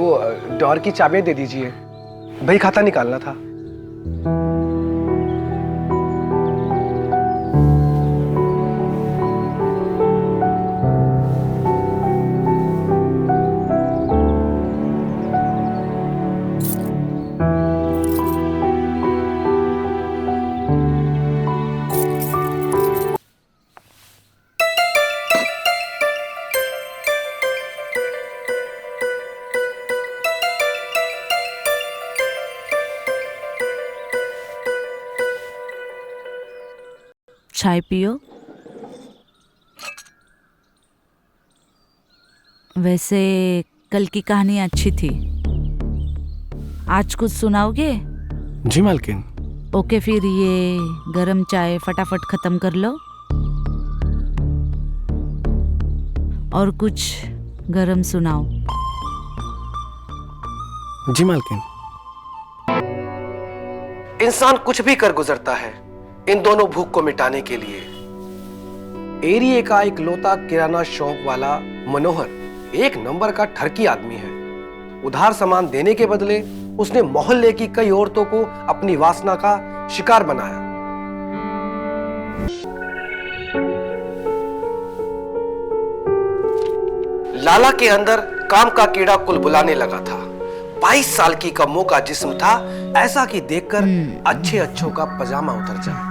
वो डोर की चाबियां दे दीजिए, बही खाता निकालना था। चाय पियो। वैसे कल की कहानी अच्छी थी, आज कुछ सुनाओगे? जी मालकिन। ओके, फिर ये गरम चाय फटाफट खत्म कर लो और कुछ गरम सुनाओ। जी मालकिन। इंसान कुछ भी कर गुजरता है इन दोनों भूख को मिटाने के लिए। एरिया का इकलौता किराना शॉप वाला मनोहर एक नंबर का ठरकी आदमी है। उधार सामान देने के बदले उसने मोहल्ले की कई औरतों को अपनी वासना का शिकार बनाया। लाला के अंदर काम का कीड़ा कुल बुलाने लगा था। 22 साल की कम्मो का जिस्म था, ऐसा कि देखकर अच्छे अच्छों का पजामा उतर जाए।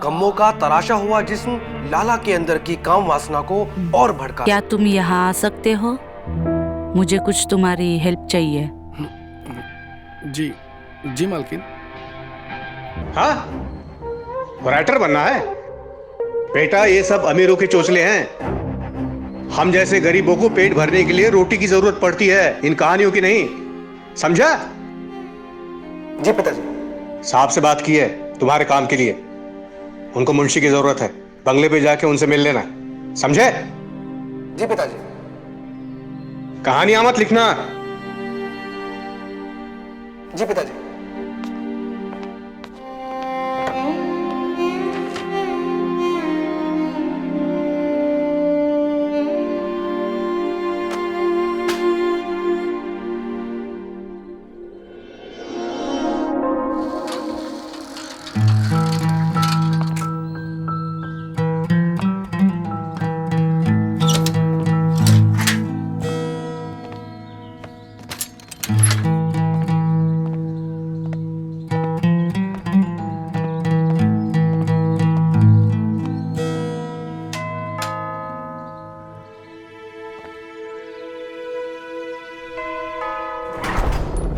कम्मो का तराशा हुआ जिस्म लाला के अंदर की काम वासना को और भड़का। क्या तुम यहाँ आ सकते हो? मुझे कुछ तुम्हारी हेल्प चाहिए। जी जी मालकिन। हाँ, राइटर बनना है बेटा, ये सब अमीरों के चोचले हैं। हम जैसे गरीबों को पेट भरने के लिए रोटी की जरूरत पड़ती है, इन कहानियों की नहीं, समझा? जी पिताजी। साहब से बात की है तुम्हारे काम के लिए, उनको मुंशी की जरूरत है, बंगले पे जाके उनसे मिल लेना, समझे? जी पिताजी। कहानियां मत लिखना। जी पिताजी।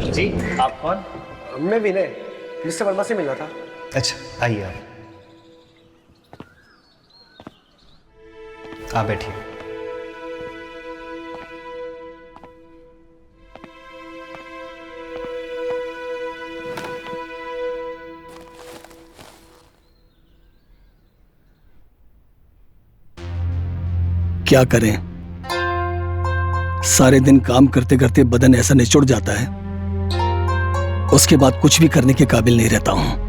जी, आप कौन? मैं विनय, मिस्टर वर्मा से मिलना था। अच्छा, आइए आप बैठिए। क्या करें, सारे दिन काम करते करते बदन ऐसा निचुड़ जाता है, उसके बाद कुछ भी करने के काबिल नहीं रहता हूं।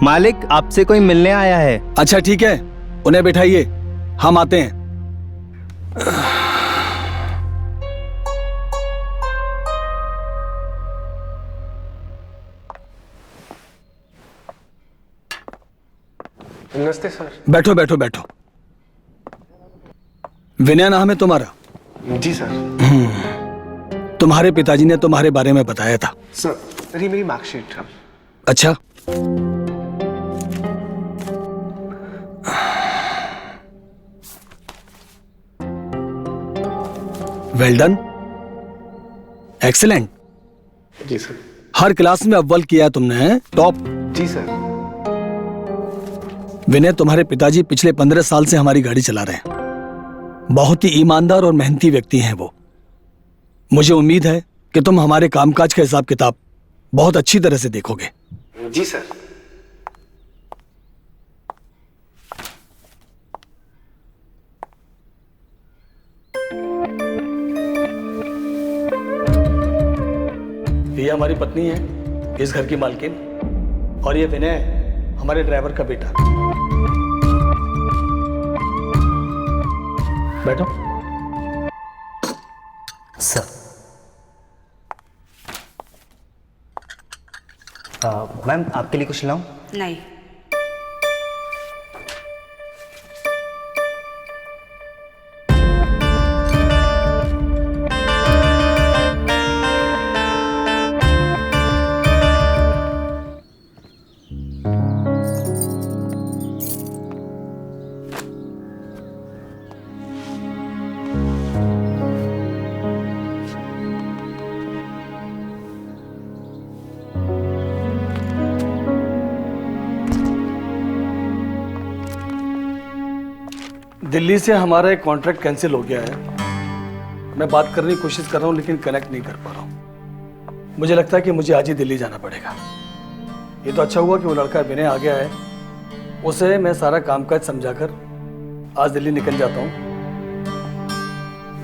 मालिक, आपसे कोई मिलने आया है। अच्छा ठीक है, उन्हें बैठाइए, हम आते हैं। नमस्ते सर। बैठो बैठो बैठो। विनय नाम है तुम्हारा? जी सर। तुम्हारे पिताजी ने तुम्हारे बारे में बताया था। सर, ये मेरी मार्कशीट। अच्छा, वेल डन, एक्सीलेंट। जी सर। हर क्लास में अव्वल किया तुमने, टॉप। जी सर। विनय, तुम्हारे पिताजी पिछले 15 साल से हमारी गाड़ी चला रहे हैं। बहुत ही ईमानदार और मेहनती व्यक्ति हैं वो। मुझे उम्मीद है कि तुम हमारे कामकाज का हिसाब किताब बहुत अच्छी तरह से देखोगे। जी सर। ये हमारी पत्नी है, इस घर की मालकिन, और ये विनय हमारे ड्राइवर का बेटा। बैठो। सर मैम आपके लिए कुछ लाऊं? नहीं। दिल्ली से हमारा एक कॉन्ट्रैक्ट कैंसिल हो गया है। मैं बात करने की कोशिश कर रहा हूँ लेकिन कनेक्ट नहीं कर पा रहा हूँ। मुझे लगता है कि मुझे आज ही दिल्ली जाना पड़ेगा। ये तो अच्छा हुआ कि वो लड़का विनय आ गया है। उसे मैं सारा कामकाज समझाकर आज दिल्ली निकल जाता हूँ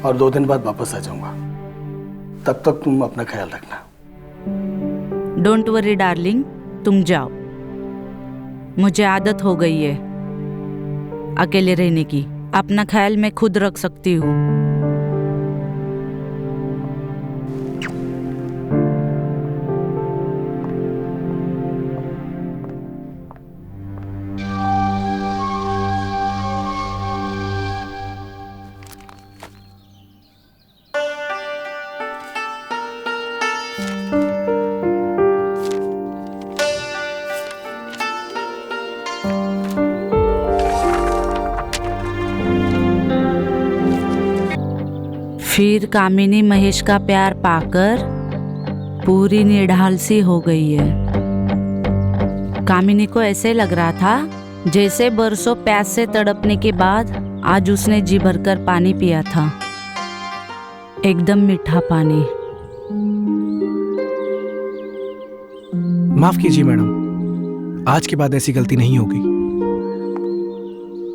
और 2 दिन बाद वापस आ जाऊंगा। तब तक तुम अपना ख्याल रखना। डोंट वरी डार्लिंग, तुम जाओ। मुझे आदत हो गई है अकेले रहने की। अपना ख्याल मैं खुद रख सकती हूँ। फिर कामिनी महेश का प्यार पाकर पूरी निढाल सी हो गई है। कामिनी को ऐसे लग रहा था जैसे बरसों प्यास से तड़पने के बाद आज उसने जी भरकर पानी पिया था, एकदम मीठा पानी। माफ कीजिए मैडम, आज के बाद ऐसी गलती नहीं होगी।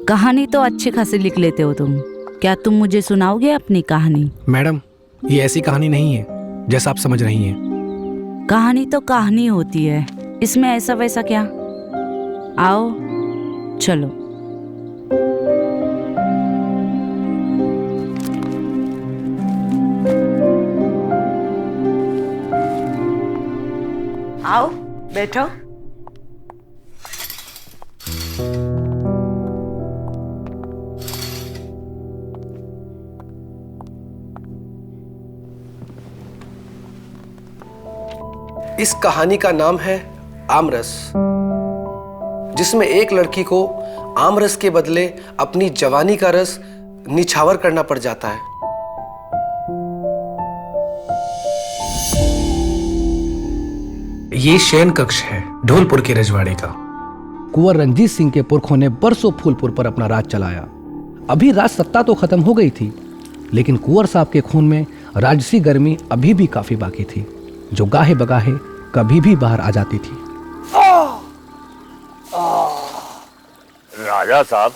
कहानी तो अच्छी खासी लिख लेते हो तुम। क्या तुम मुझे सुनाओगे अपनी कहानी? मैडम, ये ऐसी कहानी नहीं है जैसा आप समझ रही हैं। कहानी तो कहानी होती है, इसमें ऐसा वैसा क्या। आओ चलो। आओ बैठो। इस कहानी का नाम है आमरस, जिसमें एक लड़की को आमरस के बदले अपनी जवानी का रस निछावर करना पड़ जाता है। ये शयन कक्ष है ढोलपुर के रजवाड़े का। कुंवर रंजीत सिंह के पुरखों ने बरसों फूलपुर पर अपना राज चलाया। अभी राज सत्ता तो खत्म हो गई थी, लेकिन कुंवर साहब के खून में राजसी गर्मी अभी भी काफी बाकी थी, जो गाहे बगाहे कभी भी बाहर आ जाती थी। राजा साहब,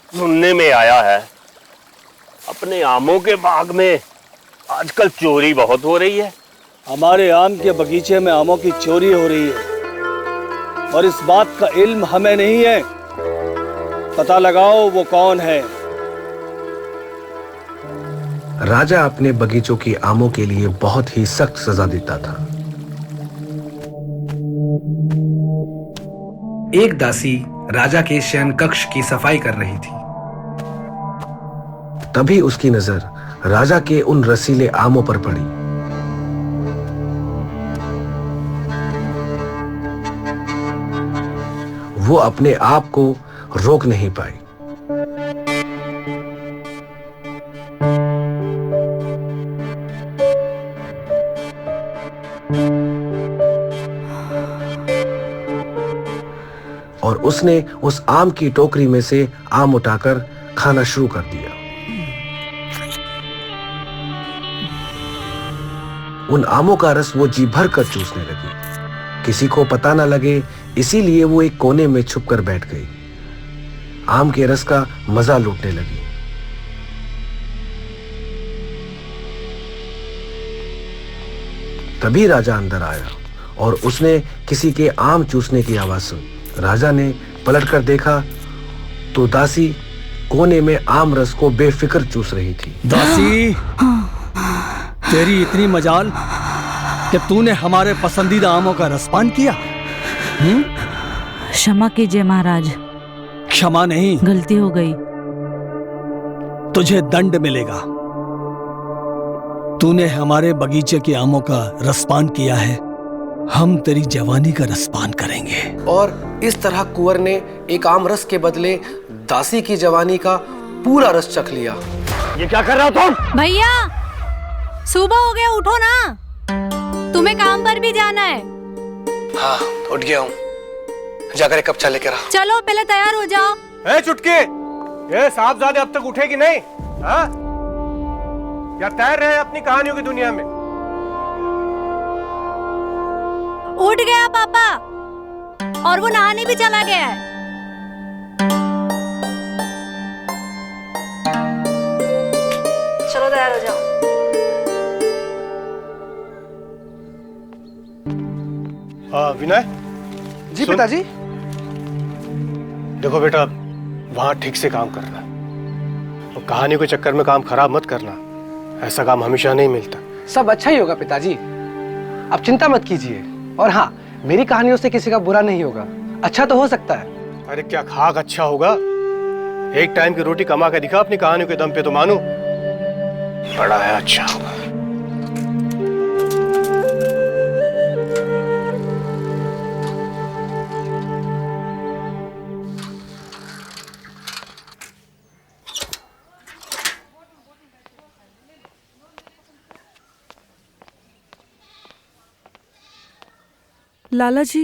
सुनने में आया है अपने आमों के बाग में आजकल चोरी बहुत हो रही है। हमारे आम के बगीचे में आमों की चोरी हो रही है और इस बात का इल्म हमें नहीं है। पता लगाओ वो कौन है। राजा अपने बगीचों की आमों के लिए बहुत ही सख्त सजा देता था। एक दासी राजा के शयन कक्ष की सफाई कर रही थी। तभी उसकी नजर राजा के उन रसीले आमों पर पड़ी। वो अपने आप को रोक नहीं पाई। और उसने उस आम की टोकरी में से आम उठाकर खाना शुरू कर दिया। उन आमों का रस वो जी भर कर चूसने लगी। किसी को पता न लगे, इसीलिए वो एक कोने में छुपकर बैठ गई। आम के रस का मजा लूटने लगी। तभी राजा अंदर आया और उसने किसी के आम चूसने की आवाज सुनी। राजा ने पलटकर देखा तो दासी कोने में आम रस को बेफिक्र चूस रही थी। दासी, तेरी इतनी मजाल कि तूने हमारे पसंदीदा आमों का रसपान किया। क्षमा कीजिए महाराज, क्षमा नहीं, गलती हो गई। तुझे दंड मिलेगा। तूने हमारे बगीचे के आमों का रसपान किया है, हम तेरी जवानी का रसपान करेंगे। और इस तरह कुंवर ने एक आम रस के बदले दासी की जवानी का पूरा रस चख लिया। ये क्या कर रहा हो तुम? भैया, सुबह हो गया, उठो ना, तुम्हें काम पर भी जाना है। हाँ, उठ गया हूँ, जाकर एक कप चाय लेकर आ। चलो पहले तैयार हो जाओ। ए चुटकी, ये साहबजादे अब तक उठेगी नहीं? हाँ? या तैर रहे हैं अपनी कहानियों की दुनिया में? उठ गया पापा, और वो नहाने भी चला गया है। चलो तैयार हो जाओ। विनय जी सुन। पिताजी। देखो बेटा, वहां ठीक से काम करना और कहानी के चक्कर में काम खराब मत करना। ऐसा काम हमेशा नहीं मिलता। सब अच्छा ही होगा पिताजी, आप चिंता मत कीजिए। और हाँ, मेरी कहानियों से किसी का बुरा नहीं होगा, अच्छा तो हो सकता है। अरे क्या खाक अच्छा होगा? एक टाइम की रोटी कमा के दिखा अपनी कहानियों के दम पे तो मानो बड़ा है, अच्छा होगा। लाला जी,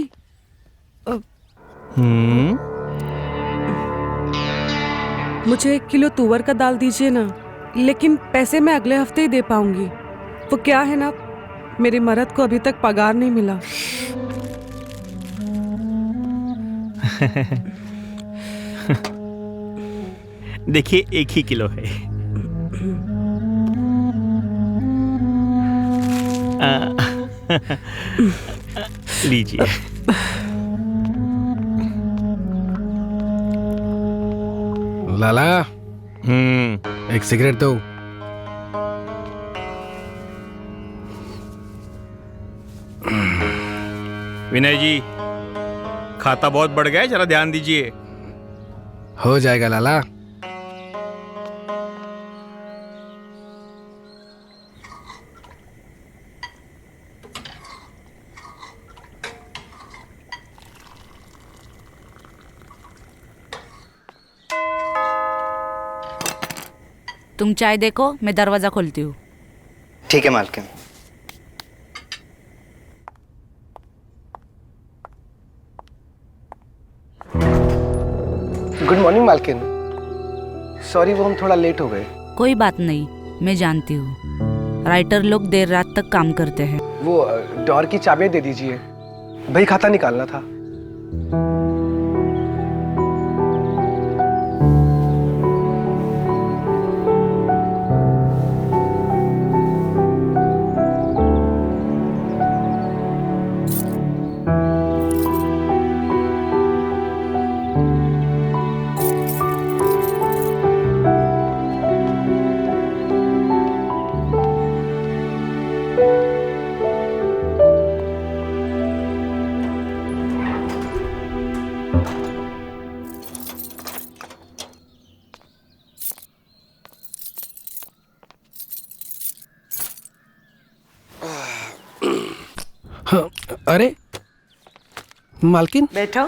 मुझे 1 किलो तुअर का दाल दीजिए ना, लेकिन पैसे मैं अगले हफ्ते ही दे पाऊंगी। वो क्या है ना, मेरे मर्द को अभी तक पगार नहीं मिला। देखिए 1 ही किलो है। लीजिए। लाला, एक सिगरेट दो। विनय जी, खाता बहुत बढ़ गया है, जरा ध्यान दीजिए। हो जाएगा लाला। तुम चाय देखो, मैं दरवाजा खोलती हूँ। ठीक है मालकिन। गुड मॉर्निंग मालकिन, सॉरी वो हम थोड़ा लेट हो गए। कोई बात नहीं, मैं जानती हूँ राइटर लोग देर रात तक काम करते हैं। वो डोर की चाबियां दे दीजिए, भाई खाता निकालना था। हाँ, अरे मालकिन, बैठो।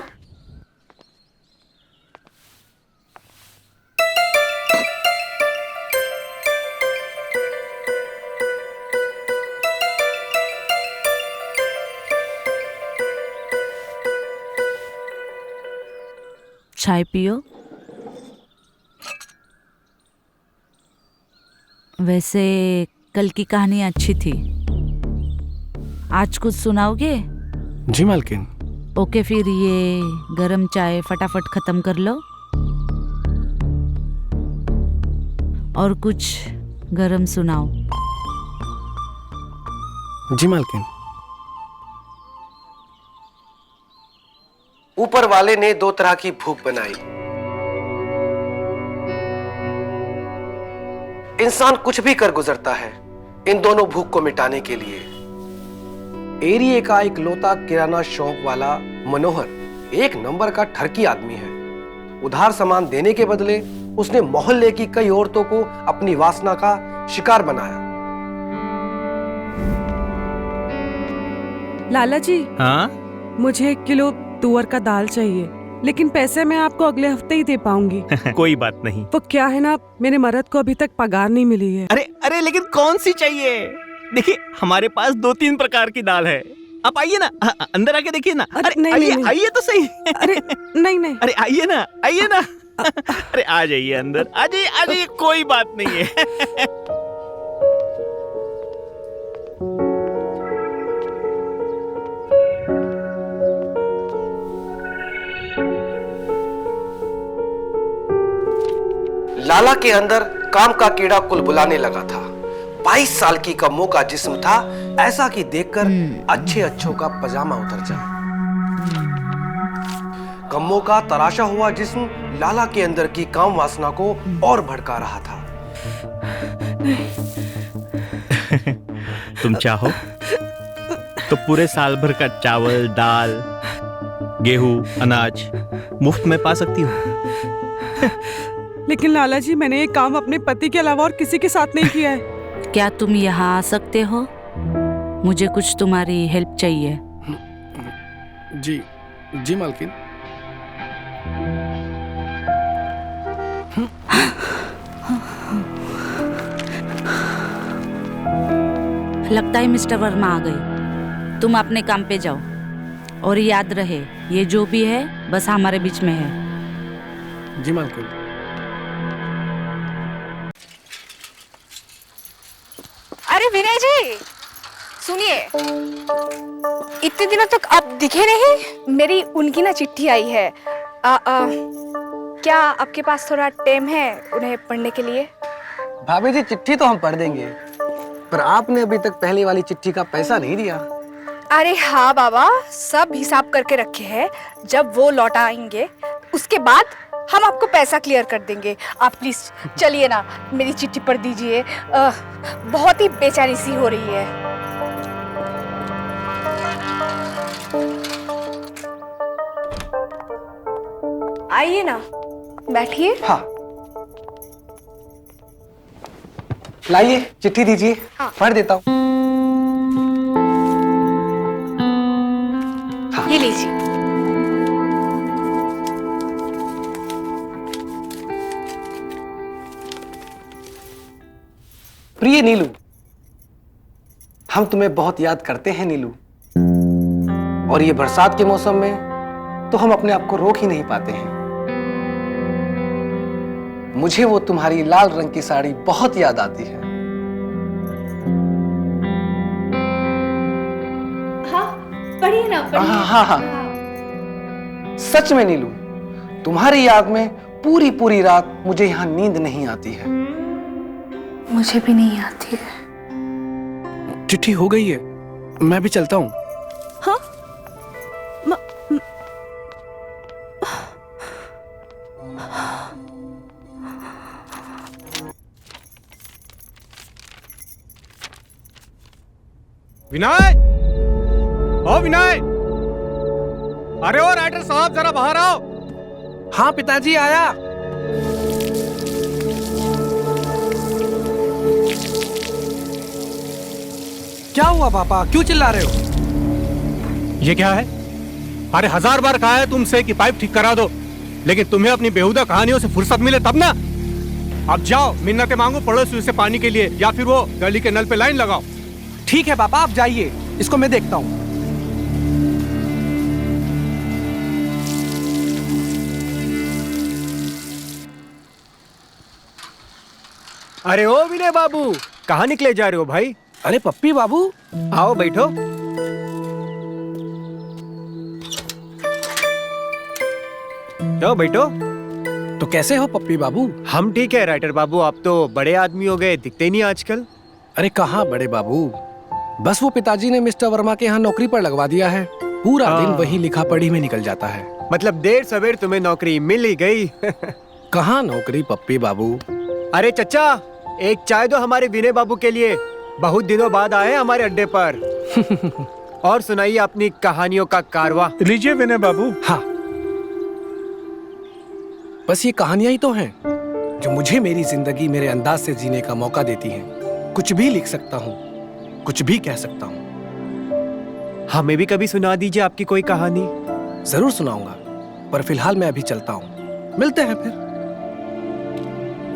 चाय पियो। वैसे कल की कहानी अच्छी थी, आज कुछ सुनाओगे? जी मालकिन। ओके, फिर ये गरम चाय फटाफट खत्म कर लो और कुछ गरम सुनाओ। जी मालकिन। ऊपर वाले ने 2 तरह की भूख बनाई, इंसान कुछ भी कर गुजरता है इन दोनों भूख को मिटाने के लिए। एरिया का एक लौता किराना शॉप वाला मनोहर एक नंबर का ठरकी आदमी है। उधार सामान देने के बदले उसने मोहल्ले की कई औरतों को अपनी वासना का शिकार बनाया। लाला जी, हाँ? मुझे 1 किलो तुअर का दाल चाहिए, लेकिन पैसे मैं आपको अगले हफ्ते ही दे पाऊंगी। कोई बात नहीं। वो क्या है ना, मेरे मर्द को अभी तक पगार नहीं मिली है। अरे अरे, लेकिन कौन सी चाहिए? देखिए, हमारे पास 2-3 प्रकार की दाल है। आप आइए ना, अंदर आके देखिए ना। अरे नहीं, आइए, नहीं। आइए तो सही। अरे नहीं। अरे आइए ना, आइए ना। अरे आ जाइए अंदर, आ जाइए, कोई बात नहीं है। लाला के अंदर काम का कीड़ा कुल बुलाने लगा था। 22 साल की कम्मो का जिस्म था, ऐसा कि देखकर अच्छे अच्छों का पजामा उतर जाए। कम्मो का तराशा हुआ जिस्म लाला के अंदर की काम वासना को और भड़का रहा था। तुम चाहो तो पूरे साल भर का चावल, दाल, गेहूं, अनाज मुफ्त में पा सकती हो। लेकिन लाला जी, मैंने ये काम अपने पति के अलावा और किसी के साथ नहीं किया है। क्या तुम यहाँ आ सकते हो? मुझे कुछ तुम्हारी हेल्प चाहिए। जी जी मालकिन। लगता है मिस्टर वर्मा आ गए। तुम अपने काम पे जाओ और याद रहे, ये जो भी है बस हमारे बीच में है। जी मालकिन। अरे विनय जी, सुनिए, इतने दिनों तक आप दिखे नहीं। मेरी उनकी ना चिट्ठी आई है। क्या आपके पास थोड़ा टाइम है उन्हें पढ़ने के लिए? भाभी जी, चिट्ठी तो हम पढ़ देंगे, पर आपने अभी तक पहले वाली चिट्ठी का पैसा नहीं दिया। अरे हाँ बाबा, सब हिसाब करके रखे हैं। जब वो लौट आएंगे उसके बाद हम आपको पैसा क्लियर कर देंगे। आप प्लीज चलिए ना, मेरी चिट्ठी पढ़ दीजिए। बहुत ही बेचैनी सी हो रही है। आइए ना, बैठिए। हाँ, लाइए चिट्ठी दीजिए। हाँ। पढ़ देता हूँ। ये लीजिए। प्रिय नीलू, हम तुम्हें बहुत याद करते हैं नीलू, और ये बरसात के मौसम में तो हम अपने आप को रोक ही नहीं पाते हैं। मुझे वो तुम्हारी लाल रंग की साड़ी बहुत याद आती है। हाँ, पढ़िए ना, पढ़िए। हाँ। सच में नीलू, तुम्हारी याद में पूरी पूरी रात मुझे यहाँ नींद नहीं आती है। मुझे भी नहीं आती है। चिट्ठी हो गई है, मैं भी चलता हूँ। हाँ? विनय, ओ विनय, अरे ओ राइटर साहब, जरा बाहर आओ। हाँ पिताजी, आया। क्या हुआ पापा, क्यों चिल्ला रहे हो? ये क्या है? अरे 1000 बार कहा है तुमसे कि पाइप ठीक करा दो, लेकिन तुम्हें अपनी बेहुदा कहानियों से फुर्सत मिले तब ना। अब जाओ, मिन्नतें मांगो पड़ोसियों से पानी के लिए, या फिर वो गली के नल पे लाइन लगाओ। ठीक है पापा, आप जाइए, इसको मैं देखता हूँ। अरे ओ विनय बाबू, कहाँ निकले जा रहे हो भाई? अरे पप्पी बाबू, आओ बैठो। जाओ बैठो। तो कैसे हो पप्पी बाबू? हम ठीक है राइटर बाबू, आप तो बड़े आदमी हो गए, दिखते ही नहीं आजकल। अरे कहाँ बड़े बाबू, बस वो पिताजी ने मिस्टर वर्मा के यहाँ नौकरी पर लगवा दिया है। पूरा दिन वही लिखा पढ़ी में निकल जाता है। मतलब देर सवेर तुम्हें नौकरी मिल ही गई। कहाँ नौकरी पप्पी बाबू? अरे चचा, एक चाय दो हमारे विनय बाबू के लिए, बहुत दिनों बाद आए हमारे अड्डे पर। और सुनाइए अपनी कहानियों का कारवा। लीजिए विनय बाबू। हाँ, बस ये कहानियां ही तो हैं जो मुझे मेरी जिंदगी मेरे अंदाज से जीने का मौका देती हैं। कुछ भी लिख सकता हूँ, कुछ भी कह सकता हूँ। हमें भी कभी सुना दीजिए आपकी कोई कहानी। जरूर सुनाऊंगा, पर फिलहाल मैं अभी चलता हूँ। मिलते हैं फिर।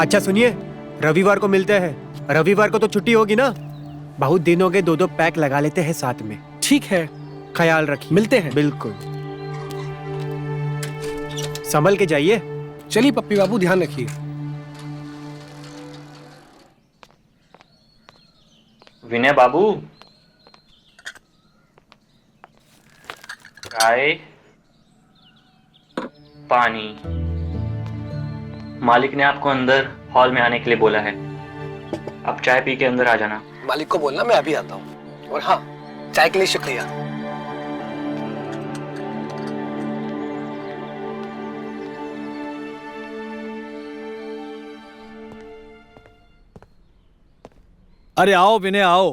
अच्छा सुनिए, रविवार को मिलते हैं। रविवार को तो छुट्टी होगी ना? बहुत दिन हो गए, 2-2 पैक लगा लेते हैं साथ में। ठीक है, ख्याल रखिए। मिलते हैं। बिल्कुल, संभल के जाइए। चलिए पप्पी बाबू, ध्यान रखिए। विनय बाबू, चाय, पानी। मालिक ने आपको अंदर हॉल में आने के लिए बोला है। अब चाय पी के अंदर आ जाना। मालिक को बोलना मैं अभी आता हूँ। और हाँ, चाय के लिए शुक्रिया। अरे आओ विनय आओ।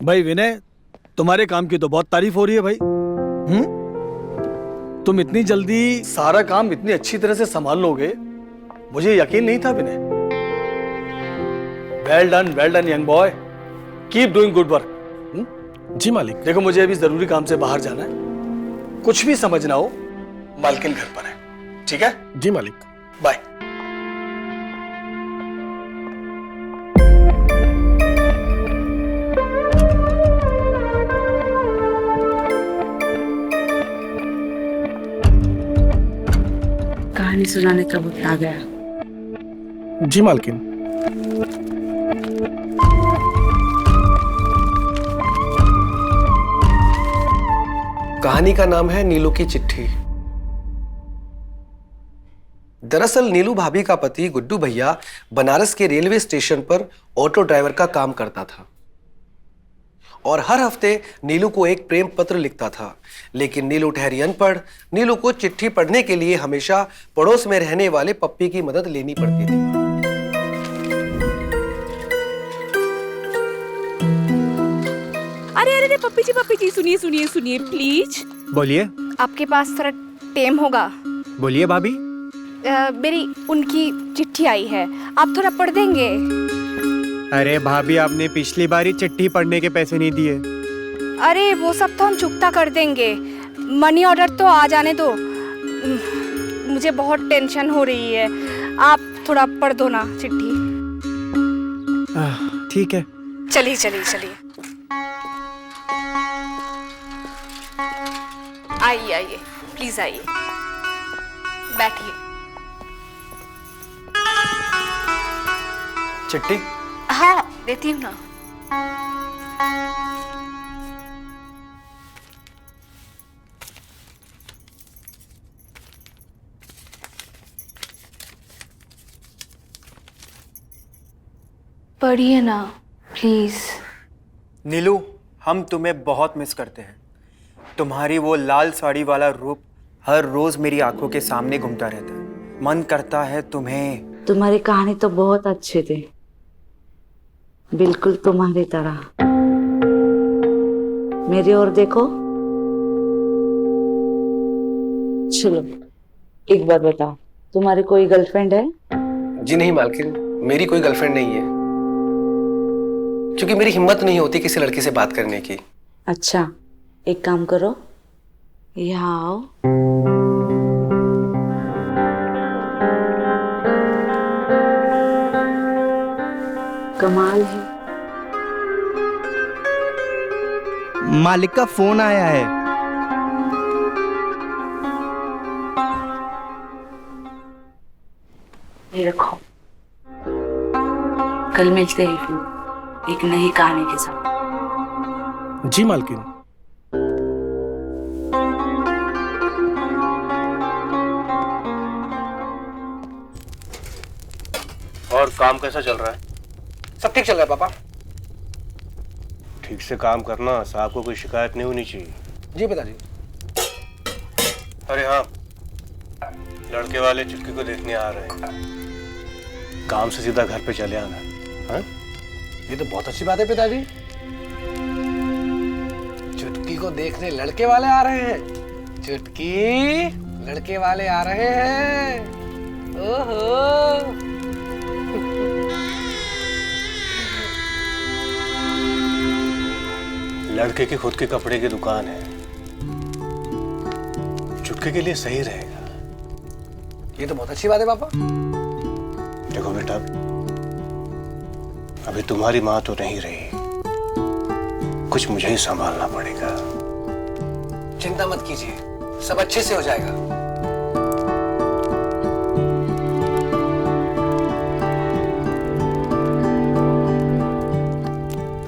भाई विनय, तुम्हारे काम की तो बहुत तारीफ हो रही है भाई। तुम इतनी जल्दी सारा काम इतनी अच्छी तरह से संभाल लोगे, मुझे यकीन नहीं था Vinay. Well done young boy, keep doing good work. जी मालिक। देखो मुझे अभी जरूरी काम से बाहर जाना है, कुछ भी समझ ना हो, मालकिन घर पर है, ठीक है? जी मालिक। बाय। कहानी सुनाने का वक्त आ गया। जी मालकिन। कहानी का नाम है नीलू की चिट्ठी। दरअसल नीलू भाभी का पति गुड्डू भैया बनारस के रेलवे स्टेशन पर ऑटो ड्राइवर का काम करता था और हर हफ्ते नीलू को एक प्रेम पत्र लिखता था। लेकिन नीलू ठहरी अनपढ़, नीलू को चिट्ठी पढ़ने के लिए हमेशा पड़ोस में रहने वाले पप्पी की मदद लेनी पड़ती थी। अरे अरे पप्पी जी, सुनिए प्लीज। बोलिए। आपके पास थोड़ा टाइम होगा? बोलिए भाभी। मेरी उनकी चिट्ठी आई है, आप थोड़ा पढ़ देंगे? अरे भाभी, आपने पिछली बार ही चिट्ठी पढ़ने के पैसे नहीं दिए। अरे वो सब तो हम चुकता कर देंगे, मनी ऑर्डर तो आ जाने दो। मुझे बहुत टेंशन हो रही है, आप थोड़ा पढ़ दो ना चिट्ठी। ठीक है। चलिए। आइए प्लीज आइए, बैठिए। चिट्ठी? हाँ, देती हूँ ना। पढ़िए ना प्लीज। नीलू, हम तुम्हें बहुत मिस करते हैं। तुम्हारी वो लाल साड़ी वाला रूप हर रोज मेरी आंखों के सामने घूमता रहता है। मन करता है तुम्हें। तुम्हारी कहानी तो बहुत अच्छी थी, बिल्कुल तुम्हारी तरह। मेरी ओर देखो। चलो एक बात बताओ, तुम्हारी कोई गर्लफ्रेंड है? जी नहीं मालकिन, मेरी कोई गर्लफ्रेंड नहीं है, क्योंकि मेरी हिम्मत नहीं होती किसी लड़की से बात करने की। अच्छा, एक काम करो, यहाँ आओ। कमाल है। मालिक का फोन आया है। ये रखो, कल मिलते हैं फिर एक नई कहानी के साथ। जी मालकिन। और काम कैसा चल रहा है? सब ठीक चल रहा है पापा। ठीक से काम करना, साहब को कोई शिकायत नहीं होनी चाहिए। जी पिताजी। अरे हाँ, लड़के वाले चुटकी को देखने आ रहे हैं। काम से सीधा घर पे चले आना। हाँ? ये तो बहुत अच्छी बात है पिताजी। चुटकी को देखने लड़के वाले आ रहे हैं। चुटकी, लड़के वाले आ रहे हैं। ओहो। लड़के की खुद के कपड़े की दुकान है, चुटकी के लिए सही रहेगा। ये तो बहुत अच्छी बात है पापा। देखो बेटा, अभी तुम्हारी माँ तो नहीं रही, कुछ मुझे ही संभालना पड़ेगा। चिंता मत कीजिए, सब अच्छे से हो जाएगा।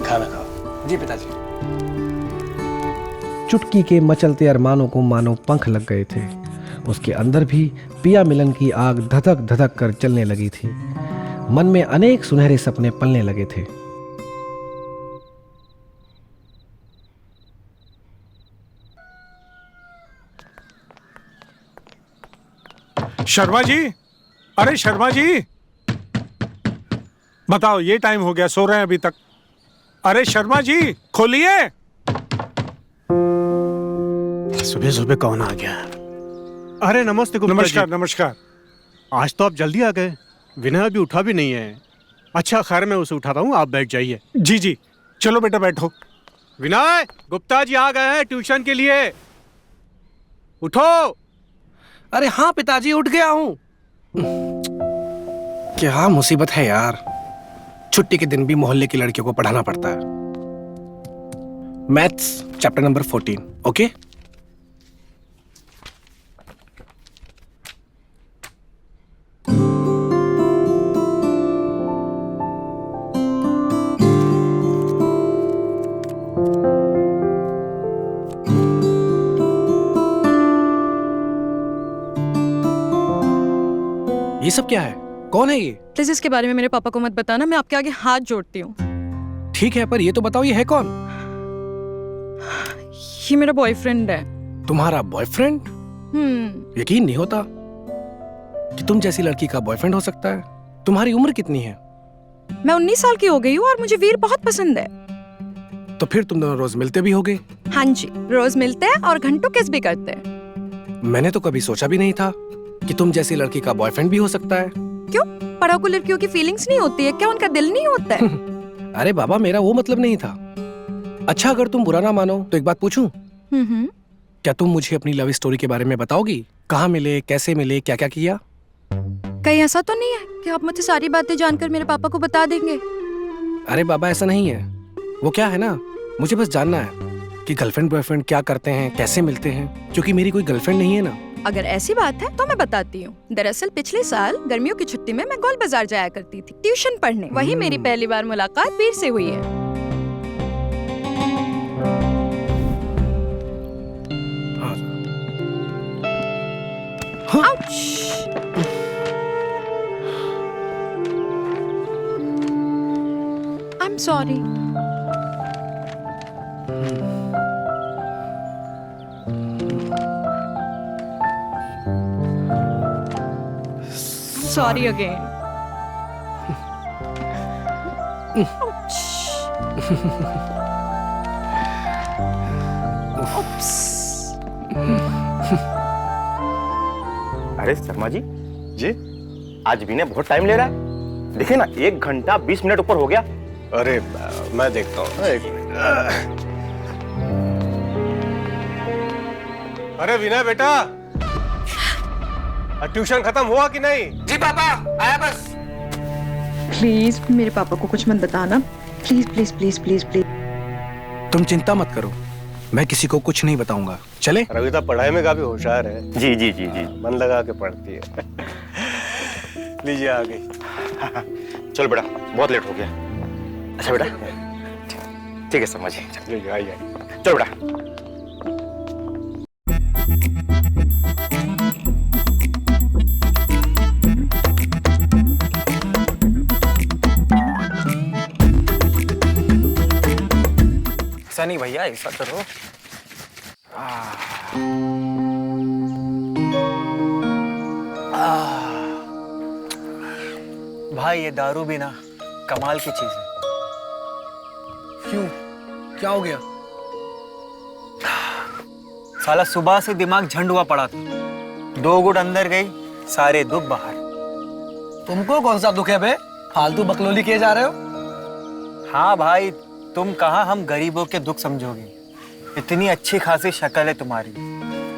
खाना खाओ। जी पिताजी। चुटकी के मचलते अरमानों को मानो पंख लग गए थे। उसके अंदर भी पिया मिलन की आग धधक धधक कर चलने लगी थी। मन में अनेक सुनहरे सपने पलने लगे थे। शर्मा जी, अरे शर्मा जी, बताओ ये टाइम हो गया, सो रहे हैं अभी तक। अरे शर्मा जी खोलिए। सुबह सुबह कौन आ गया? अरे नमस्ते गुप्ता जी। नमस्कार नमस्कार। आज तो आप जल्दी आ गए, विनय अभी उठा भी नहीं है। अच्छा खैर, मैं उसे उठाता हूँ, आप बैठ जाइए। जी जी, चलो बेटा बैठो। विनय, गुप्ता जी आ गए हैं ट्यूशन के लिए, उठो। अरे हाँ पिताजी, उठ गया हूँ। क्या मुसीबत है यार, छुट्टी के दिन भी मोहल्ले की लड़कियों को पढ़ाना पड़ता है। Maths chapter number 14, okay? ये सब क्या है? कौन है ये? प्लीज इसके बारे में मेरे पापा को मत बताना, मैं आपके आगे हाथ जोड़ती हूँ। ठीक है, पर ये तो बताओ ये है कौन? ये मेरा बॉयफ्रेंड है। तुम्हारा बॉयफ्रेंड? यकीन नहीं होता कि तुम जैसी लड़की का बॉयफ्रेंड हो सकता है। तुम्हारी उम्र कितनी है? मैं 19 साल की हो गई हूँ और मुझे वीर बहुत पसंद है। तो फिर तुम दोनों रोज मिलते भी होगे? हाँ जी, रोज मिलते हैं और घंटों किस भी करते हैं। मैंने तो कभी सोचा भी नहीं था कि तुम जैसी लड़की का बॉयफ्रेंड भी हो सकता है। क्यों? पढ़ाकू लड़कियों की फीलिंग्स नहीं होती है क्या? उनका दिल नहीं होता है? अरे बाबा, मेरा वो मतलब नहीं था। अच्छा, अगर तुम बुरा ना मानो तो एक बात पूछूं? क्या तुम मुझे अपनी लव स्टोरी के बारे में बताओगी? कहाँ मिले, कैसे मिले, क्या क्या किया? कहीं ऐसा तो नहीं है कि आप मुझे सारी बातें जानकर मेरे पापा को बता देंगे? अरे बाबा, ऐसा नहीं है। वो क्या है ना, मुझे बस जानना है कि गर्लफ्रेंड बॉयफ्रेंड क्या करते हैं, कैसे मिलते हैं, क्योंकि मेरी कोई गर्लफ्रेंड नहीं है ना। अगर ऐसी बात है तो मैं बताती हूँ। दरअसल पिछले साल गर्मियों की छुट्टी में मैं गोल बाजार जाया करती थी ट्यूशन पढ़ने। वही मेरी पहली बार मुलाकात वीर से हुई है। I'm sorry. Sorry again. अरे शर्मा जी, आज विनय बहुत टाइम ले रहा है। देखिए ना, 1 घंटा 20 मिनट ऊपर हो गया। अरे मैं देखता हूँ, एक मिनट। अरे विनय बेटा, ट्यूशन खत्म हुआ कि नहीं? जी पापा, आया बस। प्लीज मेरे पापा को कुछ मत बताना। Please please please please please. तुम चिंता मत करो, मैं किसी को कुछ नहीं बताऊंगा। चले? रविता पढ़ाई में काफी होशियार है। जी जी जी जी, मन लगा के पढ़ती है। लीजिए आ गई। चलो बेटा, बहुत लेट हो गया। अच्छा बेटा, ठीक है शर्मा जी, आइए। चलो बेटा। ऐसा नहीं भैया, ऐसा करो। भाई ये दारू भी ना कमाल की चीज है। क्यों, क्या हो गया? साला सुबह से दिमाग झंड हुआ पड़ा था, 2 गुट अंदर गई, सारे दुख बाहर। तुमको कौन सा दुख है बे? फालतू बकलोली किए जा रहे हो? हाँ भाई, तुम कहाँ हम गरीबों के दुख समझोगे। इतनी अच्छी खासी शक्ल है तुम्हारी,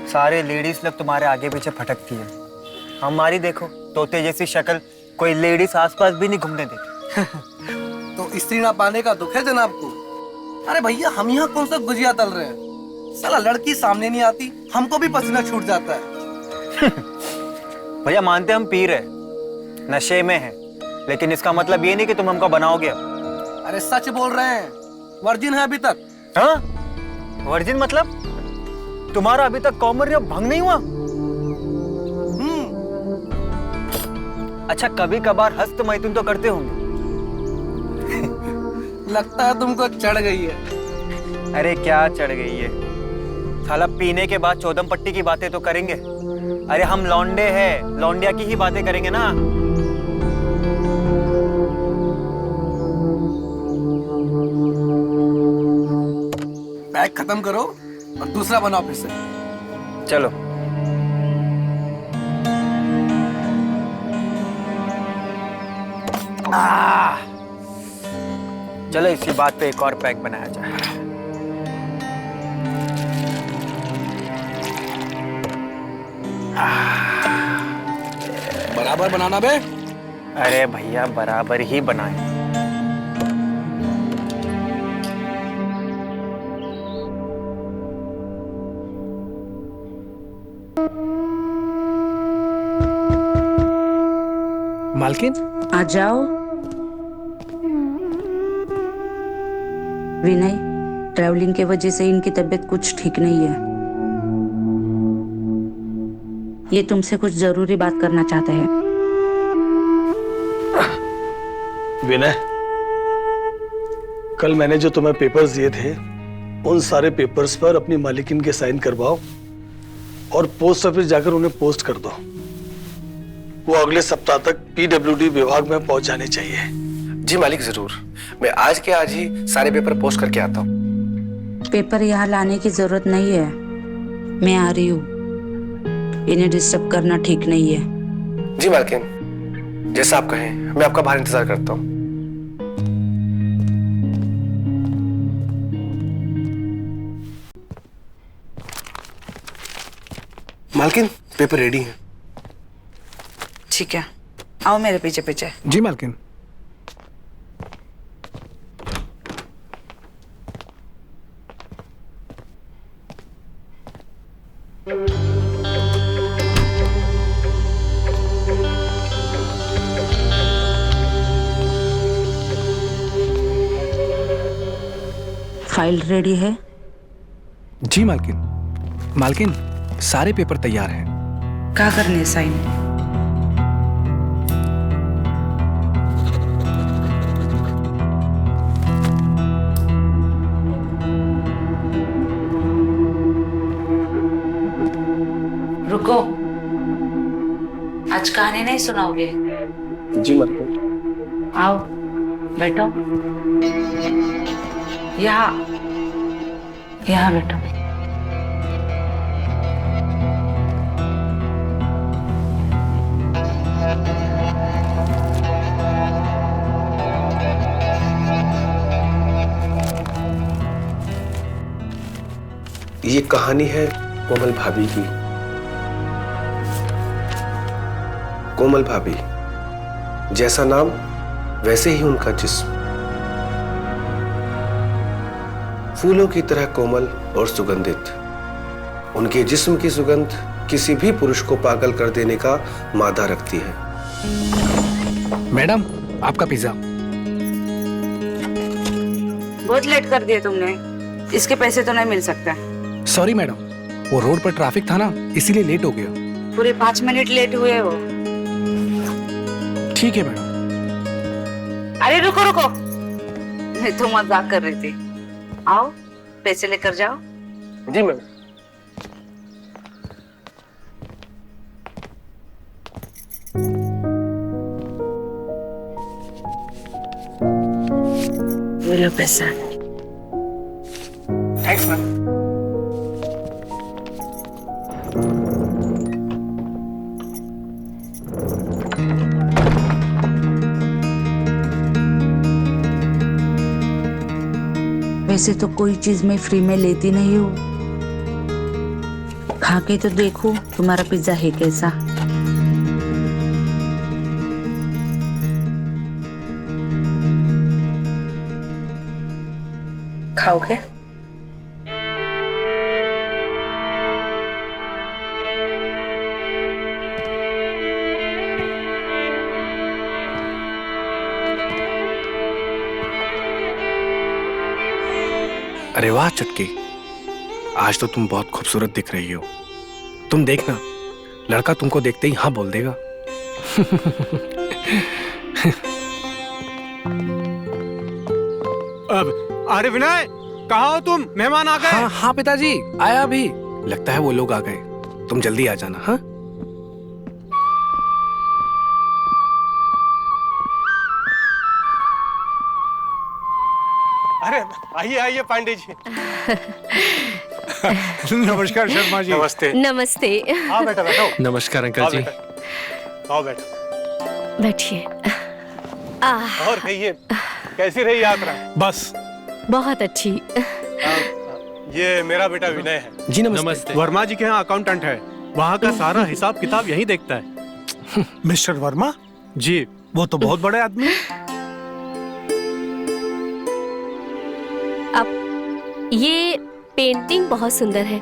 सारे लेडीज लोग तुम्हारे आगे पीछे भटकती है। हमारी देखो, तोते जैसी शक्ल, कोई लेडीज आसपास भी नहीं घूमने देती। तो स्त्री ना पाने का दुख है जनाब को? अरे भैया, हम यहाँ कौन सा गुजिया तल रहे हैं? साला लड़की सामने नहीं आती, हमको भी पसीना छूट जाता है। भैया मानते हम पी रहे, नशे में है, लेकिन इसका मतलब ये नहीं कि तुम हमको बनाओगे। अरे सच बोल रहे हैं, वर्जिन है अभी तक। हाँ? वर्जिन मतलब तुम्हारा अभी तक कौमर्य भंग नहीं हुआ? अच्छा, कभी कभार हस्त मैथुन तो करते होंगे। लगता है तुमको चढ़ गई है। अरे क्या चढ़ गई है, साला पीने के बाद चौदम पट्टी की बातें तो करेंगे। अरे हम लौंडे हैं, लौंडिया की ही बातें करेंगे ना। पैक खत्म करो और दूसरा बनाओ फिर से। चलो। चलो इसी बात पे एक और पैक बनाया जाए। बराबर बनाना बे। अरे भैया बराबर ही बनाए। मालकिन आ जाओ। विनय, ट्रैवलिंग की वजह से इनकी तबीयत कुछ ठीक नहीं है। ये तुमसे कुछ जरूरी बात करना चाहते हैं। विनय, कल मैंने जो तुम्हें पेपर्स दिए थे, उन सारे पेपर्स पर अपनी मालिकिन के साइन करवाओ और पोस्ट ऑफिस जाकर उन्हें पोस्ट कर दो। वो अगले सप्ताह तक पीडब्ल्यूडी विभाग में पहुंच जाने चाहिए। जी मालिक, जरूर। मैं आज के आज ही सारे पेपर पोस्ट करके आता हूँ। पेपर यहाँ लाने की जरूरत नहीं है, मैं आ रही हूँ। इन्हें डिस्टर्ब करना ठीक नहीं है। जी मालकिन, जैसा आप कहें, मैं आपका बाहर इंतजार करता हूँ। मालकिन, पेपर रेडी है। ठीक है, आओ मेरे पीछे पीछे। जी मालकिन। फाइल रेडी है? जी मालकिन। मालकिन, सारे पेपर तैयार हैं। क्या करने है साइन? रुको, आज कहानी नहीं सुनाओगे? जी मालकिन। आओ बैठो। यहाँ यहाँ बैठो। ये कहानी है कोमल भाभी की। कोमल भाभी, जैसा नाम वैसे ही उनका जिस्म। फूलों की तरह कोमल और सुगंधित। उनके जिस्म की सुगंध किसी भी पुरुष को पागल कर देने का मादा रखती है। मैडम, आपका पिज्जा। बहुत लेट कर दिए तुमने, इसके पैसे तो नहीं मिल सकता। सॉरी मैडम, वो रोड पर ट्रैफिक था ना, इसीलिए लेट हो गया। पूरे 5 मिनट लेट हुए हो। ठीक है मैडम। अरे रुको रुको, मैं तो मजाक कर रही थी। आओ पैसे लेकर जाओ। जी मैम। बोलो पैसा। Thanks ma'am. वैसे तो कोई चीज मैं फ्री में लेती नहीं हूँ। खा के तो देखो तुम्हारा पिज्जा है कैसा। खाओगे? अरे वाह चुटकी, आज तो तुम बहुत खूबसूरत दिख रही हो। तुम देखना, लड़का तुमको देखते ही हाँ बोल देगा। अब अरे विनय, कहाँ हो तुम? मेहमान आ गए। हाँ हाँ पिताजी, आया अभी। लगता है वो लोग आ गए। तुम जल्दी आ जाना। हाँ अरे आइए आइए पांडे जी। नमस्कार शर्मा जी। नमस्ते। नमस्ते। आओ बेटा बैठो। नमस्कार अंकल जी। आओ बेटा। बैठिए। और कहिए, कैसी रही यात्रा? बस बहुत अच्छी। ये मेरा बेटा विनय है। जी नमस्ते। वर्मा जी के यहाँ अकाउंटेंट है, वहाँ का सारा हिसाब किताब यही देखता है। मिस्टर वर्मा जी। वो तो बहुत बड़े आदमी हैं। अब ये पेंटिंग बहुत सुंदर है।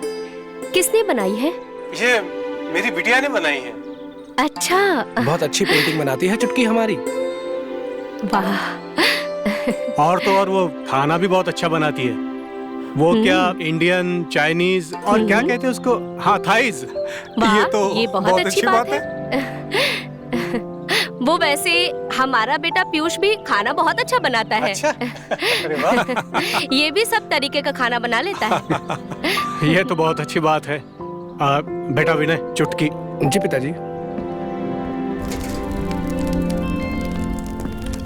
किसने बनाई है? ये मेरी बिटिया ने बनाई है। अच्छा। बहुत अच्छी पेंटिंग बनाती है चुटकी हमारी। वाह। और तो और वो खाना भी बहुत अच्छा बनाती है। वो क्या इंडियन, चाइनीज और क्या कहते हैं उसको, हाँ थाईज। ये तो ये बहुत अच्छी बात है। वो वैसे हमारा बेटा पीयूष भी खाना बहुत अच्छा बनाता है। अच्छा? अरे वाह। ये भी सब तरीके का खाना बना लेता है। ये तो बहुत अच्छी बात है। बेटा विनय, चुटकी। जी पिताजी।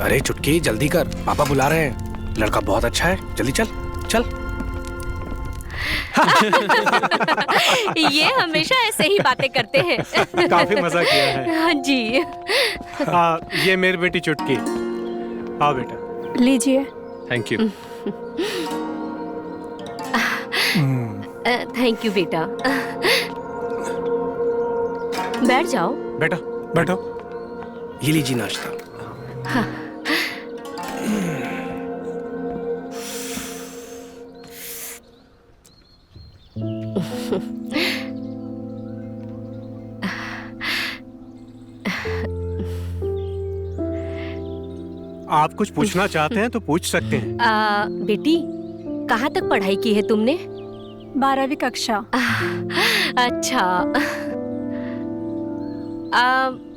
अरे चुटकी जल्दी कर, पापा बुला रहे हैं। लड़का बहुत अच्छा है, जल्दी चल चल। ये हमेशा ऐसे ही बातें करते हैं। काफी मजा किया है। हाँ जी। ये मेरी बेटी चुटकी। आओ बेटा। लीजिए। Thank you. थैंक यू बेटा। बैठ जाओ। बेटा बैठो। ये लीजिए नाश्ता। हाँ। आप कुछ पूछना चाहते हैं तो पूछ सकते हैं। बेटी, कहाँ तक पढ़ाई की है तुमने? 12वीं कक्षा। अच्छा।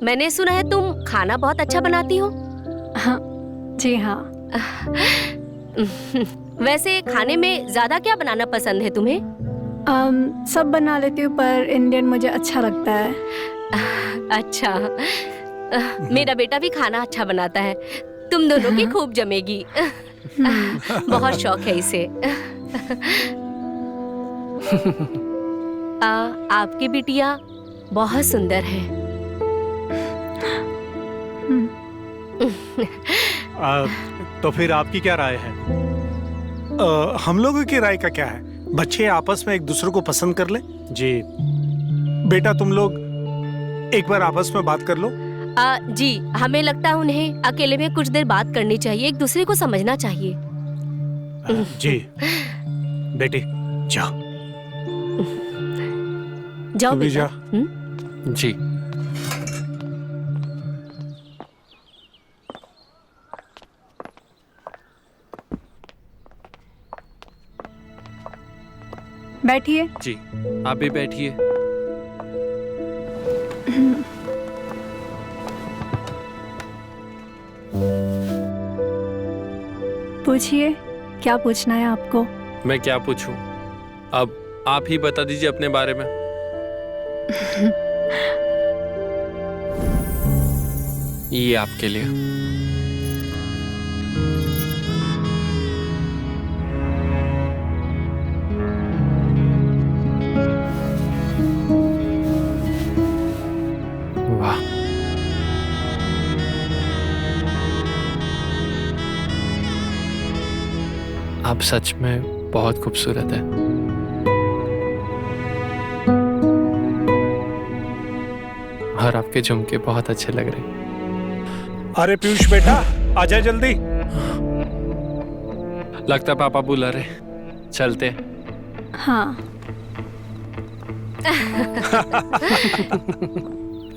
मैंने सुना है तुम खाना बहुत अच्छा बनाती हो। हाँ जी हाँ। वैसे खाने में ज्यादा क्या बनाना पसंद है तुम्हें? सब बना लेती हूँ, पर इंडियन मुझे अच्छा लगता है। अच्छा। मेरा बेटा भी खाना अच्छा बनाता है। तुम दोनों की खूब जमेगी। बहुत शौक है इसे। आपकी बिटिया बहुत सुंदर है। तो फिर आपकी क्या राय है? हम लोगों की राय का क्या है? बच्चे आपस में एक दूसरे को पसंद कर ले। जी। बेटा तुम लोग एक बार आपस में बात कर लो। जी, हमें लगता है उन्हें अकेले में कुछ देर बात करनी चाहिए, एक दूसरे को समझना चाहिए। जी बेटी जाओ। जाओ भी बेटा। जा। जी। बैठिए। जी आप भी बैठिए। पूछिए, क्या पूछना है आपको? मैं क्या पूछूं? अब आप ही बता दीजिए अपने बारे में। ये आपके लिए। आप सच में बहुत खूबसूरत है। और आपके झुमके बहुत अच्छे लग रहे हैं। अरे पीयूष बेटा, आजा जल्दी। लगता पापा बुला रहे, चलते। हाँ।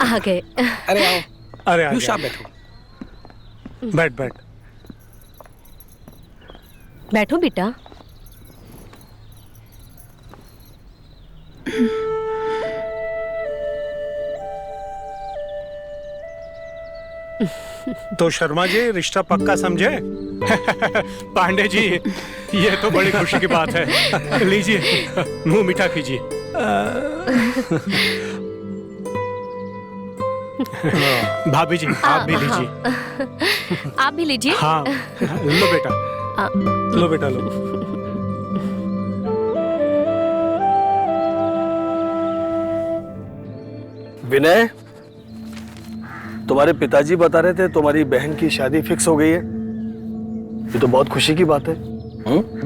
आ गए। अरे आओ। अरे पीयूष आप बैठो। बैठ बैठ। बैठो बेटा। तो शर्मा जी रिश्ता पक्का समझे? पांडे जी, ये तो बड़ी खुशी की बात है। लीजिए, मुंह मीठा कीजिए। भाभी जी, आप भी लीजिए। आप भी लीजिए। हाँ, लो बेटा, लो बेटा, लो। विनय, तुम्हारे पिताजी बता रहे थे तुम्हारी बहन की शादी फिक्स हो गई है। ये तो बहुत खुशी की बात है।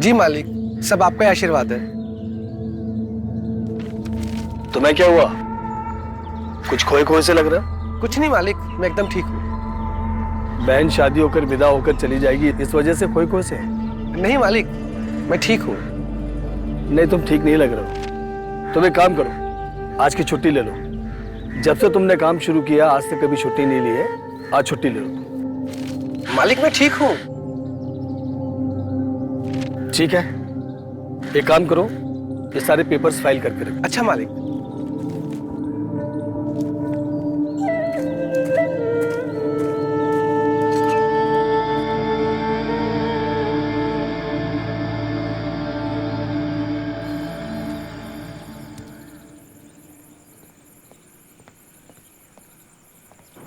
जी मालिक, सब आपका आशीर्वाद है। तुम्हें क्या हुआ? कुछ खोए खोए से लग रहा? कुछ नहीं मालिक, मैं एकदम ठीक हूँ। बहन शादी होकर विदा होकर चली जाएगी, इस वजह से खोए खोए से? नहीं मालिक, मैं ठीक हूँ। नहीं, तुम ठीक नहीं लग रहे हो। तुम एक काम करो, आज की छुट्टी ले लो। जब से तुमने काम शुरू किया आज से कभी छुट्टी नहीं ली है, आज छुट्टी ले लो। मालिक मैं ठीक हूँ। ठीक है, एक काम करो, ये सारे पेपर्स फाइल करके रखो। अच्छा मालिक।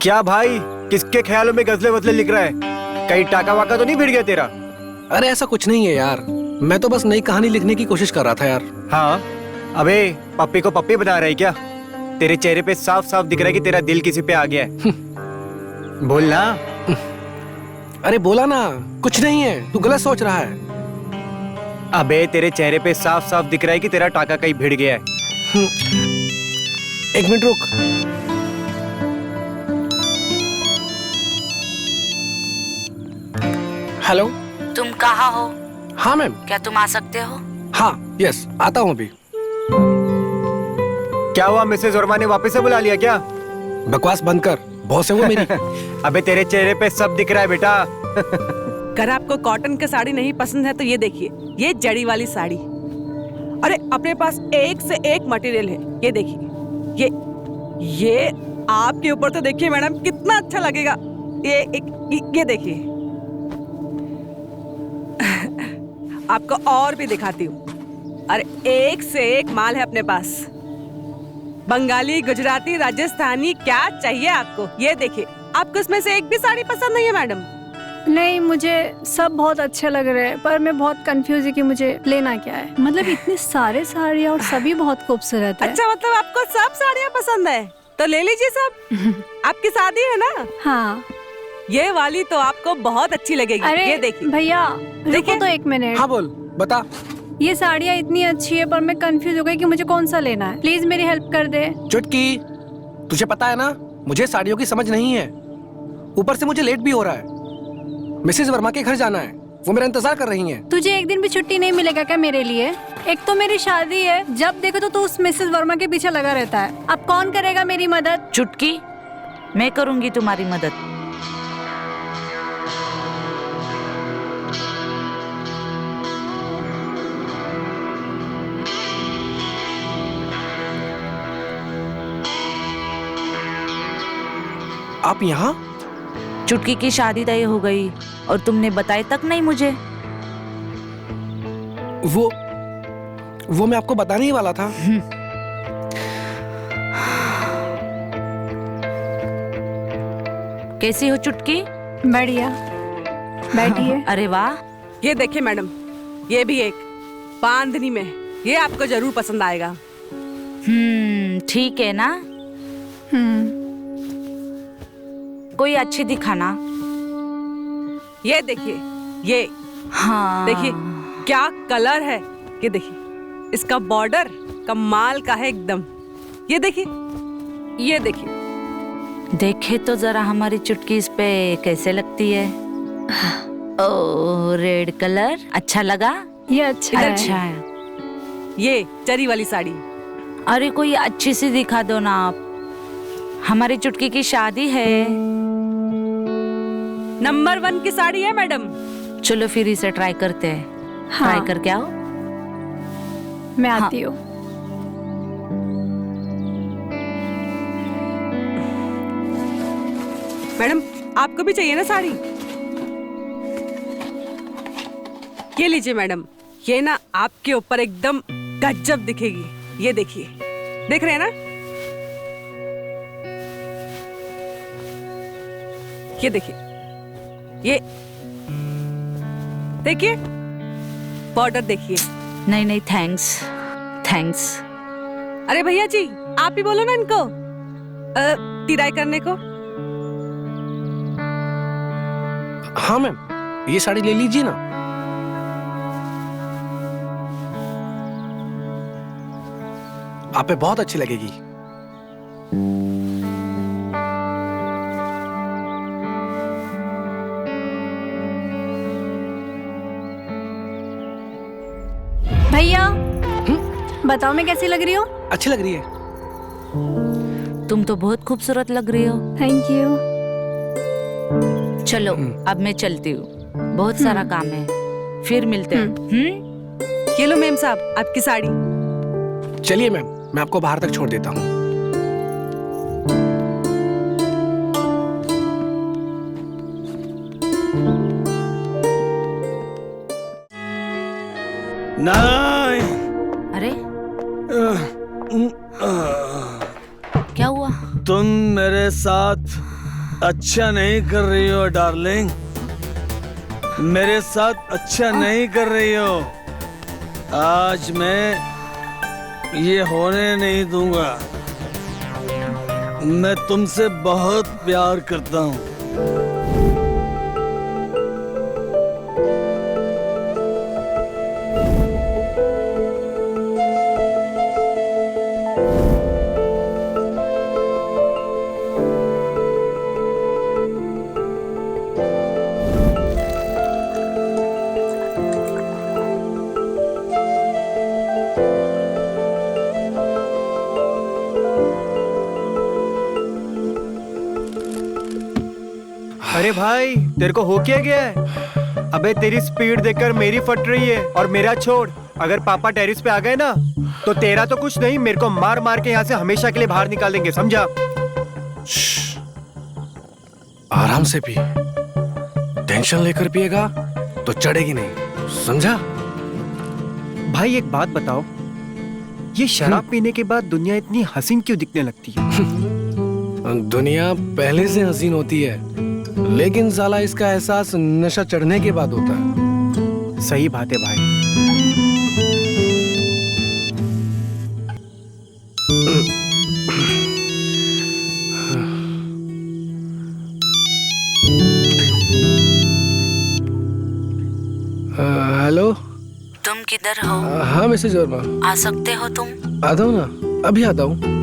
क्या भाई, किसके ख्यालों में गजले वजले लिख रहा है? कहीं टाका वाका तो नहीं भिड़ गया तेरा? अरे ऐसा कुछ नहीं है यार, मैं तो बस नई कहानी लिखने की कोशिश कर रहा था यार। हाँ, अबे पप्पी को पप्पी बना रहा है क्या? तेरे चेहरे पे साफ साफ दिख रहा है कि तेरा दिल किसी पे आ गया है। बोलना। अरे बोला ना, कुछ नहीं है, तू गलत सोच रहा है। अबे तेरे चेहरे पे साफ साफ दिख रहा है कि तेरा टाका कहीं भिड़ गया है। एक मिनट रुक। हेलो, तुम कहाँ हो? हाँ मैम। क्या तुम आ सकते हो? हाँ, यस, आता हूँ अभी। क्या हुआ, मिसेज वर्मा ने वापस से बुला लिया क्या? बकवास बंद कर, बॉस है वो मेरी। अबे तेरे चेहरे पे सब दिख रहा है बेटा। अगर आपको कॉटन की साड़ी नहीं पसंद है तो ये देखिए, ये जड़ी वाली साड़ी। अरे अपने पास एक से एक मटेरियल है, ये देखिए। ये आपके ऊपर तो देखिए मैडम, कितना अच्छा लगेगा। ये देखिए। आपको और भी दिखाती हूँ। अरे एक से एक माल है अपने पास। बंगाली, गुजराती, राजस्थानी, क्या चाहिए आपको? ये देखिए। आपको इसमें से एक भी साड़ी पसंद नहीं है मैडम? नहीं, मुझे सब बहुत अच्छे लग रहे हैं, पर मैं बहुत कंफ्यूज है कि मुझे लेना क्या है। मतलब इतने सारे साड़ियाँ और सभी बहुत खूबसूरत है। अच्छा, मतलब आपको सब साड़ियाँ पसंद है? तो ले लीजिए सब। आपकी शादी है ना? हाँ। ये वाली तो आपको बहुत अच्छी लगेगी। अरे ये देखिए भैया, रुको तो एक मिनट। हाँ बोल, बता। ये साड़ियाँ इतनी अच्छी है, पर मैं कंफ्यूज हो गई कि मुझे कौन सा लेना है। प्लीज मेरी हेल्प कर दे। चुटकी, तुझे पता है ना, मुझे साड़ियों की समझ नहीं है। ऊपर से मुझे लेट भी हो रहा है। मिसेज वर्मा के घर जाना है, वो मेरा इंतजार कर रही हैं। तुझे एक दिन भी छुट्टी नहीं मिलेगा क्या मेरे लिए? एक तो मेरी शादी है, जब देखो तो तू उस मिसेज वर्मा के पीछे लगा रहता है। अब कौन करेगा मेरी मदद? चुटकी, मैं करूंगी तुम्हारी मदद। आप यहाँ? चुटकी की शादी तय हो गई और तुमने बताया तक नहीं मुझे। वो मैं आपको बताने ही वाला था। कैसी हो चुटकी? बढ़िया, बैठिए। अरे वाह, ये देखिए मैडम, ये भी एक बांधनी में, ये आपको जरूर पसंद आएगा। ठीक है ना? कोई अच्छी दिखाना। ये देखिए, ये हाँ, देखिए क्या कलर है, ये देखिए। इसका बॉर्डर कमाल का है एकदम। ये देखिए, ये देखिए। देखे तो जरा हमारी चुटकी इस पे कैसे लगती है। ओ रेड कलर अच्छा लगा। ये अच्छा है। अच्छा है। ये जरी वाली साड़ी। अरे कोई अच्छी सी दिखा दो ना आप, हमारी चुटकी की शादी है। नंबर 1 की साड़ी है मैडम। चलो फिर इसे ट्राई करते हैं। हाँ। ट्राई करके आओ। मैं आती हूँ। मैडम आपको भी चाहिए ना साड़ी? ये लीजिए मैडम, ये ना आपके ऊपर एकदम गजब दिखेगी। ये देखिए, देख रहे हैं ना? ये देखिए, ये देखिए, बॉर्डर देखिए। नहीं नहीं थैंक्स थैंक्स। अरे भैया जी, आप ही बोलो ना इनको तिराई करने को। हाँ मैम, ये साड़ी ले लीजिए ना। आप पे बहुत अच्छी लगेगी। भैया बताओ मैं कैसी लग रही हूँ? अच्छी लग रही है। तुम तो बहुत खूबसूरत लग रही हो। Thank you. चलो अब मैं चलती हूँ, बहुत सारा काम है, फिर मिलते हैं। ये लो मैम साहब आपकी साड़ी। चलिए मैम, मैं आपको बाहर तक छोड़ देता हूँ। नहीं। अरे क्या हुआ? तुम मेरे साथ अच्छा नहीं कर रही हो डार्लिंग, मेरे साथ अच्छा नहीं कर रही हो। आज मैं ये होने नहीं दूंगा। मैं तुमसे बहुत प्यार करता हूँ। अरे भाई, तेरे को हो क्या गया है? अबे तेरी स्पीड देखकर मेरी फट रही है। और मेरा छोड़, अगर पापा टेरिस पे आ गए ना तो तेरा तो कुछ नहीं, मेरे को मार मार के यहाँ से हमेशा के लिए बाहर निकाल देंगे, समझा? आराम से पी, टेंशन लेकर पिएगा तो चढ़ेगी नहीं, समझा? भाई एक बात बताओ, ये शराब पीने के बाद दुनिया इतनी हसीन क्यों दिखने लगती है? दुनिया पहले से हसीन होती है, लेकिन साला इसका एहसास नशा चढ़ने के बाद होता है। सही बात है भाई। हेलो, तुम किधर हो? हाँ मिसेज वर्मा। आ सकते हो तुम? आता हूँ ना, अभी आता हूँ।